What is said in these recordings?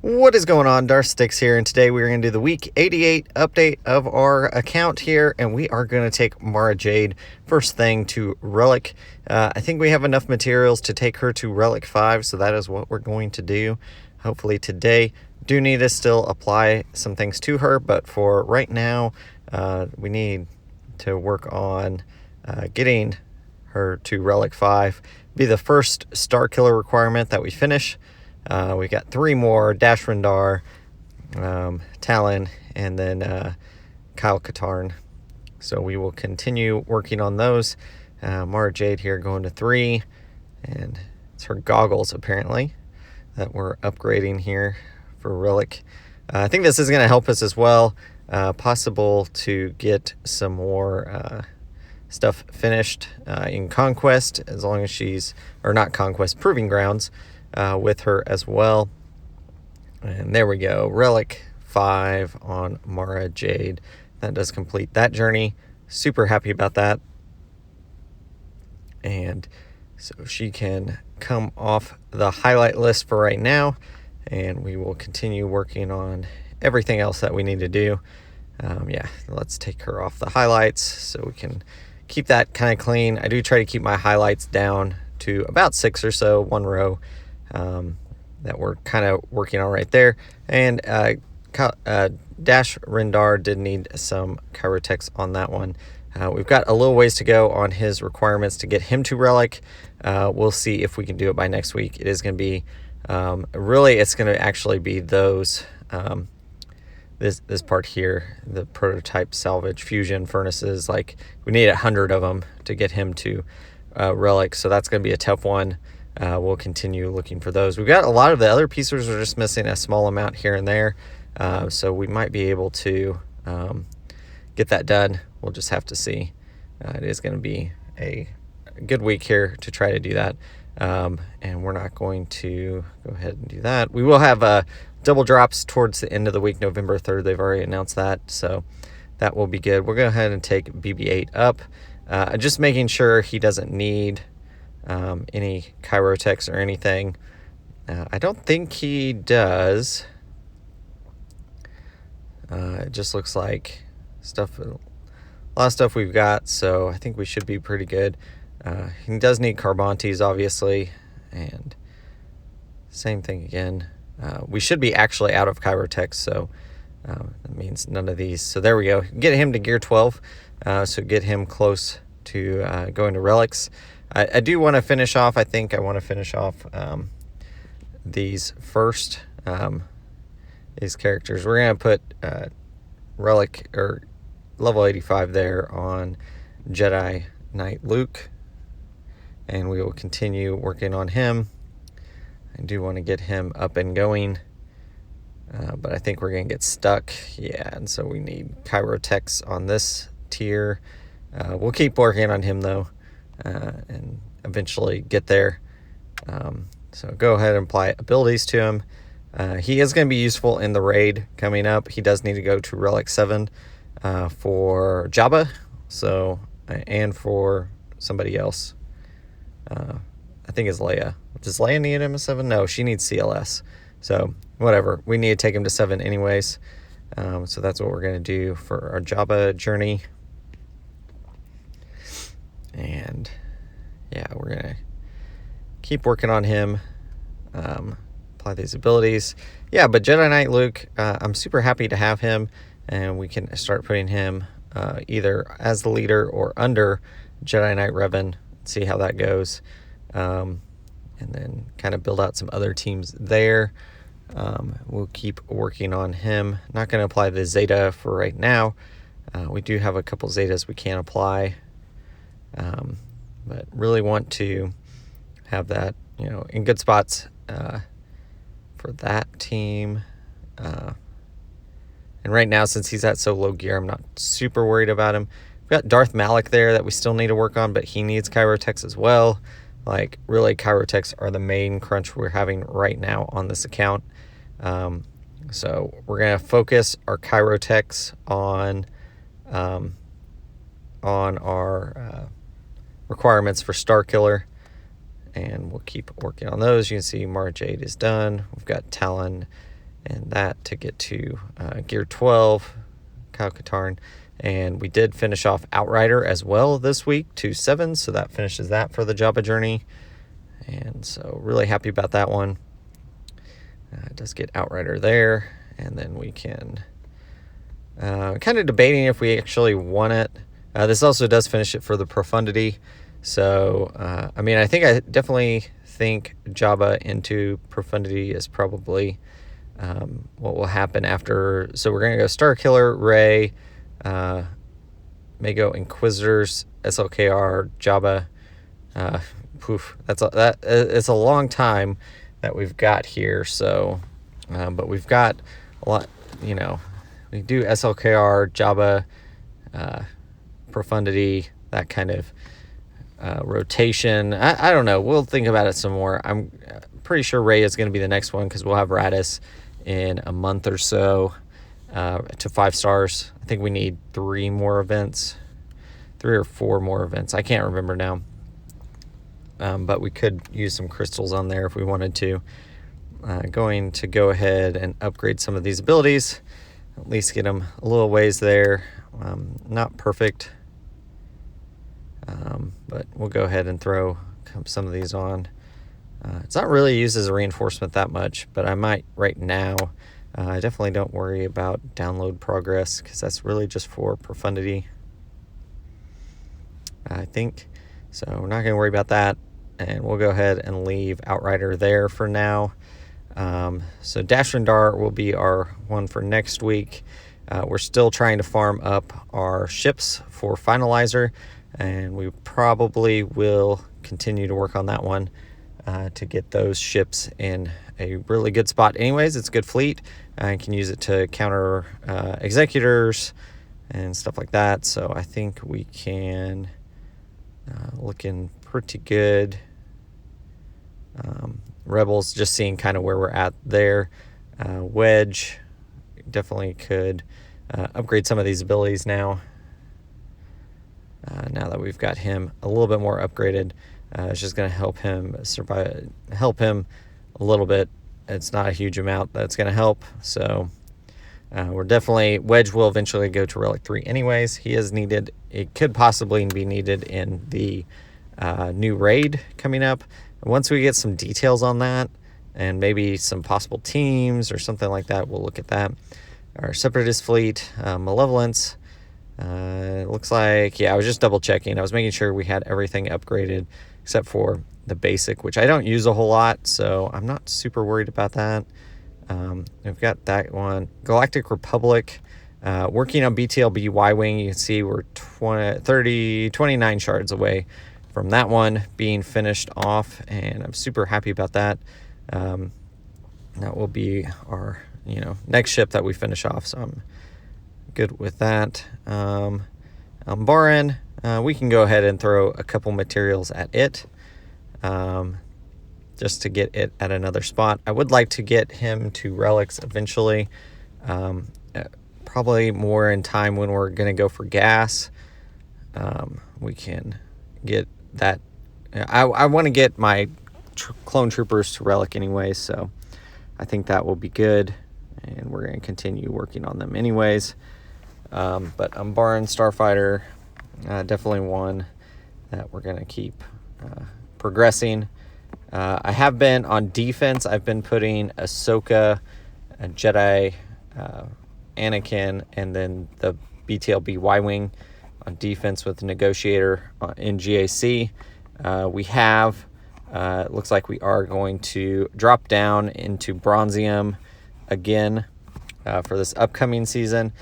What is going on? Darth Stix here, and today we're going to do the week 88 update of our account here, and we are going to take Mara Jade first thing to Relic. I think we have enough materials to take her to Relic 5, so that is what we're going to do. Hopefully today. Do need to still apply some things to her, but for right now, we need to work on getting her to Relic 5. Be the first StarKiller requirement that we finish. We got 3 more: Dash Rendar, Talon, and then Kyle Katarn. So we will continue working on those. Mara Jade here going to 3, and it's her goggles apparently that we're upgrading here for Relic. I think this is going to help us as well. Possible to get some more stuff finished in Conquest, as long as she's, or not Conquest, Proving Grounds. With her as well. And there we go, Relic 5 on Mara Jade. That does complete that journey. Super happy about that. And so she can come off the highlight list for right now, and we will continue working on everything else that we need to do. Yeah, let's take her off the highlights so we can keep that kind of clean. I do try to keep my highlights down to about 6 or so, 1 row. That we're kind of working on right there. And Dash Rendar did need some Chirotex on that one. We've got a little ways to go on his requirements to get him to Relic. We'll see if we can do it by next week. It is going to be really, it's going to actually be those this part here, the prototype salvage fusion furnaces. Like, we need 100 of them to get him to Relic, so that's going to be a tough one. We'll continue looking for those. We've got a lot of the other pieces. We're just missing a small amount here and there, so we might be able to get that done. We'll just have to see. It is going to be a good week here to try to do that, and we're not going to go ahead and do that. We will have double drops towards the end of the week, November 3rd. They've already announced that, so that will be good. We'll go ahead and take BB-8 up, just making sure he doesn't need any Chirotex or anything. I don't think he does. It just looks like a lot of stuff we've got, so I think we should be pretty good. He does need Carbontes, obviously, and same thing again. We should be actually out of Chirotex, so that means none of these. So there we go. Get him to gear 12, so get him close to going to Relics. I do want to finish off, I think I want to finish off these first, these characters. We're going to put Relic, or level 85 there on Jedi Knight Luke, and we will continue working on him. I do want to get him up and going, but I think we're going to get stuck. Yeah, and so we need Chirotex on this tier. We'll keep working on him though. And eventually get there. So go ahead and apply abilities to him. He is going to be useful in the raid coming up. He does need to go to Relic 7 for Jabba, so, and for somebody else. I think it's Leia. Does Leia need him at 7? No, she needs CLS. So whatever, we need to take him to 7 anyways. So that's what we're going to do for our Jabba journey. And yeah, we're gonna keep working on him, apply these abilities. Yeah, but Jedi Knight Luke, I'm super happy to have him, and we can start putting him either as the leader or under Jedi Knight Revan, see how that goes, and then kind of build out some other teams there. We'll keep working on him. Not going to apply the Zeta for right now. We do have a couple Zetas we can apply. But really want to have that, in good spots for that team. And right now, since he's at so low gear, I'm not super worried about him. We've got Darth Malik there that we still need to work on, but he needs Chirotex as well. Like, really, Chirotex are the main crunch we're having right now on this account. So we're going to focus our Chirotex on our requirements for StarKiller, and we'll keep working on those. You can see Mara Jade is done. We've got Talon and that to get to Gear 12, Kyle Katarn. And we did finish off Outrider as well this week to 7, so that finishes that for the Jabba journey. And so really happy about that one. It does get Outrider there, and then we can kind of debating if we actually want it. This also does finish it for the Profundity. So, I mean, I definitely think Jabba into Profundity is probably what will happen after. So we're going to go StarKiller, Rey, Mego Inquisitors, SLKR, Jabba. It's a long time that we've got here. So, but we've got a lot, we do SLKR, Jabba, Profundity, that kind of rotation. I don't know. We'll think about it some more. I'm pretty sure Rey is going to be the next one because we'll have Radis in a month or so to 5 stars. I think we need 3 or 4 more events. I can't remember now. But we could use some crystals on there if we wanted to. Going to go ahead and upgrade some of these abilities. At least get them a little ways there. Not perfect. But we'll go ahead and throw some of these on. It's not really used as a reinforcement that much, but I might right now. I definitely don't worry about download progress because that's really just for Profundity, I think. So we're not going to worry about that, and we'll go ahead and leave Outrider there for now. So Dash Rendar will be our one for next week. We're still trying to farm up our ships for Finalizer, and we probably will continue to work on that one to get those ships in a really good spot. Anyways, it's a good fleet. I can use it to counter Executors and stuff like that. So I think we can looking pretty good. Rebels, just seeing kind of where we're at there. Wedge, definitely could upgrade some of these abilities now. Now that we've got him a little bit more upgraded, it's just going to help him survive, help him a little bit. It's not a huge amount that's going to help. So we're definitely, Wedge will eventually go to Relic 3 anyways. He is needed. It could possibly be needed in the new raid coming up. Once we get some details on that and maybe some possible teams or something like that, we'll look at that. Our Separatist fleet, Malevolence. It looks like, yeah, I was just double checking. I was making sure we had everything upgraded except for the basic, which I don't use a whole lot, so I'm not super worried about that. We've got that one. Galactic Republic, working on BTLB Y-Wing. You can see we're 29 shards away from that one being finished off, and I'm super happy about that. That will be our next ship that we finish off, so I'm good with that. Baran, we can go ahead and throw a couple materials at it, just to get it at another spot. I would like to get him to relics eventually, probably more in time when we're going to go for gas. We can get that. I want to get my clone troopers to relic anyway, so I think that will be good, and we're going to continue working on them anyways. But Baran Starfighter, definitely one that we're going to keep progressing. I have been on defense. I've been putting Ahsoka, Jedi, Anakin, and then the BTLB Y-Wing on defense with the Negotiator in GAC. We have, it looks like we are going to drop down into Bronzium again for this upcoming season.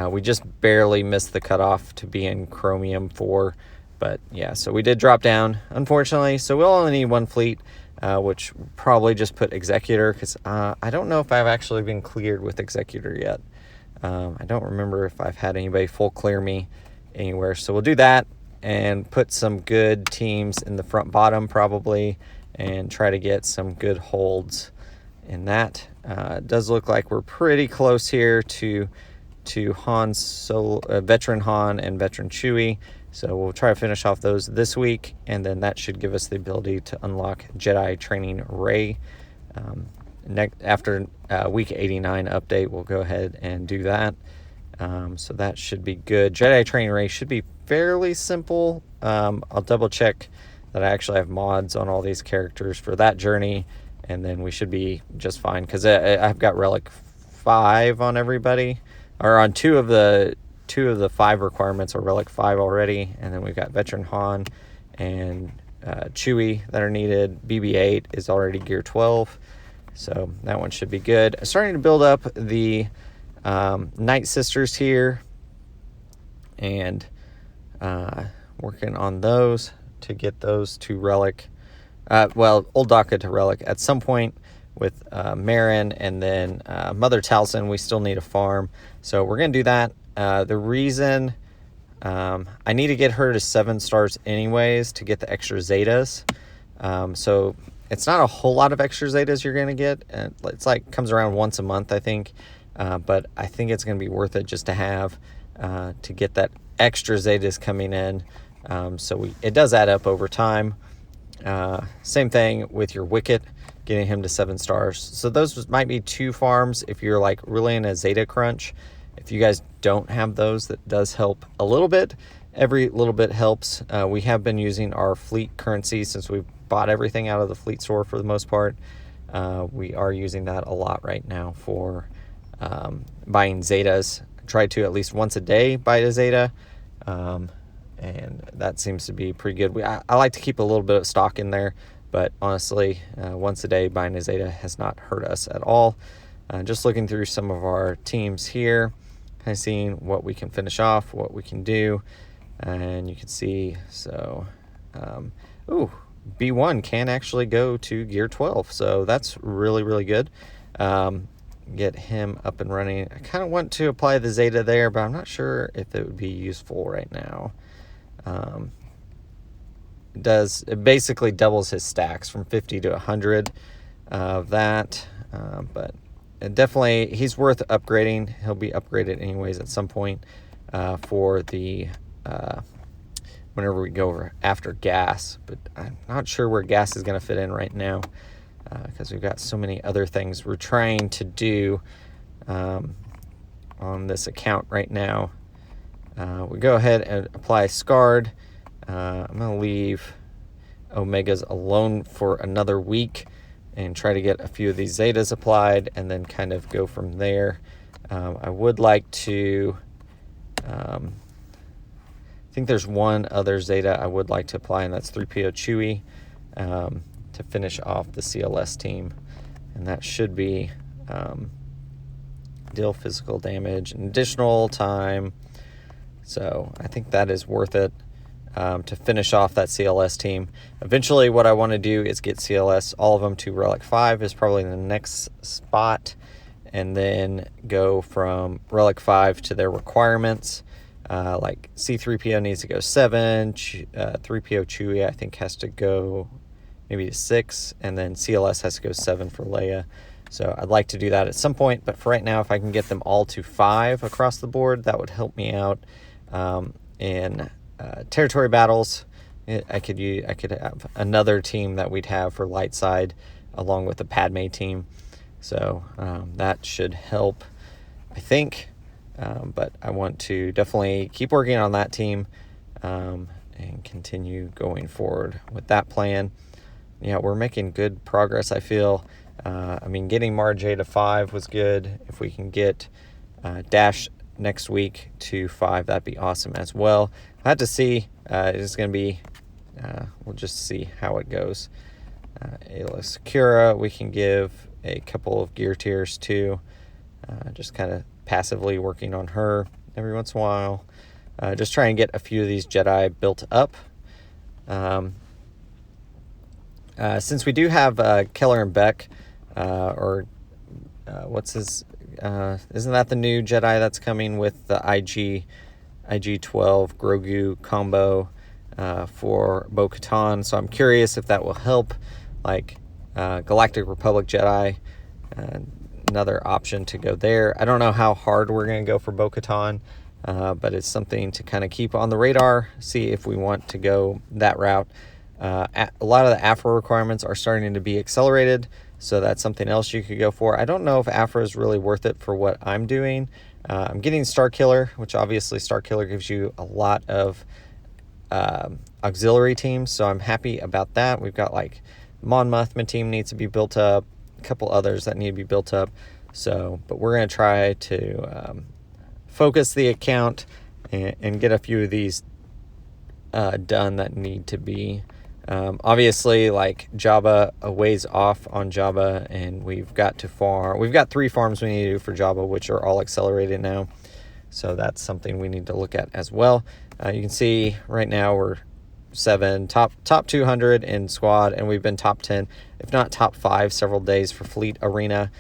We just barely missed the cutoff to be in Chromium 4. But yeah, so we did drop down, unfortunately. So we'll only need one fleet, which probably just put Executor, because I don't know if I've actually been cleared with Executor yet. I don't remember if I've had anybody full clear me anywhere. So we'll do that and put some good teams in the front bottom probably, and try to get some good holds in that. It does look like we're pretty close here to Han Solo, Veteran Han and Veteran Chewie. So we'll try to finish off those this week, and then that should give us the ability to unlock Jedi Training Rey after week 89 update, we'll go ahead and do that. So that should be good. Jedi training race should be fairly simple. I'll double check that I actually have mods on all these characters for that journey, and then we should be just fine, because I've got Relic 5 on everybody, or on two of the 5 requirements are Relic 5 already, and then we've got Veteran Han and Chewie that are needed. BB-8 is already gear 12, so that one should be good. I'm starting to build up the Night Sisters here, and working on those to get those to Relic. Old Daka to Relic at some point with Marin, and then Mother Taliesin we still need a farm, so we're gonna do that. The reason I need to get her to 7 stars anyways to get the extra zetas, so it's not a whole lot of extra zetas you're gonna get, and it's like comes around once a month, I think, but I think it's gonna be worth it just to have to get that extra zetas coming in. So it does add up over time. Same thing with your Wicket, getting him to 7 stars. So those might be 2 farms if you're like really in a zeta crunch. If you guys don't have those, that does help a little bit. Every little bit helps. We have been using our fleet currency since we've bought everything out of the fleet store for the most part. We are using that a lot right now for buying zetas. I try to at least once a day buy a zeta. And that seems to be pretty good. I like to keep a little bit of stock in there, but honestly, once a day buying a zeta has not hurt us at all. Just looking through some of our teams here, kind of seeing what we can finish off, what we can do, and you can see, so, B1 can actually go to gear 12, so that's really, really good. Get him up and running. I kind of want to apply the zeta there, but I'm not sure if it would be useful right now. It basically doubles his stacks from 50 to 100 of that, but definitely he's worth upgrading. He'll be upgraded anyways at some point for the whenever we go over after gas, but I'm not sure where gas is going to fit in right now, because we've got so many other things we're trying to do on this account right now. We go ahead and apply Scarred. I'm going to leave Omegas alone for another week and try to get a few of these Zetas applied, and then kind of go from there. I would like to, I think there's one other Zeta I would like to apply, and that's 3PO Chewie, to finish off the CLS team. And that should be deal physical damage and additional time. So I think that is worth it to finish off that CLS team. Eventually what I want to do is get CLS, all of them, to Relic 5 is probably the next spot, and then go from Relic 5 to their requirements. Like C-3PO needs to go 7, 3PO Chewie I think has to go maybe to 6, and then CLS has to go 7 for Leia. So I'd like to do that at some point, but for right now, if I can get them all to 5 across the board, that would help me out in territory battles. I could have another team that we'd have for light side along with the Padme team, so that should help, I think. But I want to definitely keep working on that team and continue going forward with that plan. Yeah, we're making good progress, I feel. I mean, getting Marjay to 5 was good. If we can get Dash next week to 5, that'd be awesome as well. I had to see. It's going to be, we'll just see how it goes. Ayla Sakura, we can give a couple of gear tiers to. Just kind of passively working on her every once in a while. Just try and get a few of these Jedi built up. Since we do have Keller and Beck, what's his, isn't that the new Jedi that's coming with the IG-12 Grogu combo for Bo-Katan? So I'm curious if that will help, like Galactic Republic Jedi, another option to go there. I don't know how hard we're going to go for Bo-Katan, but it's something to kind of keep on the radar, see if we want to go that route. A lot of the AFRA requirements are starting to be accelerated, So that's something else you could go for. I don't know if Afro is really worth it for what I'm doing. I'm getting StarKiller, which obviously StarKiller gives you a lot of auxiliary teams, so I'm happy about that. We've got like Mon Mothma team needs to be built up, a couple others that need to be built up. So, but we're going to try to focus the account and get a few of these done that need to be. Obviously, like Jabba, a ways off on Jabba, and we've got 3 farms we need to do for Jabba, which are all accelerated now. So that's something we need to look at as well. You can see right now we're 7, top 200 in squad, and we've been top 10, if not top 5, several days for Fleet Arena.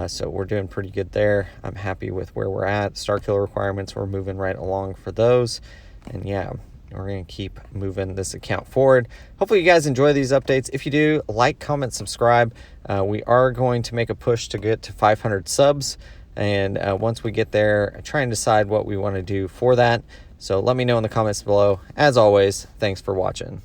So we're doing pretty good there. I'm happy with where we're at. StarKiller requirements, we're moving right along for those. And yeah, we're going to keep moving this account forward. Hopefully you guys enjoy these updates. If you do, like, comment, subscribe. We are going to make a push to get to 500 subs. And once we get there, try and decide what we want to do for that. So let me know in the comments below. As always, thanks for watching.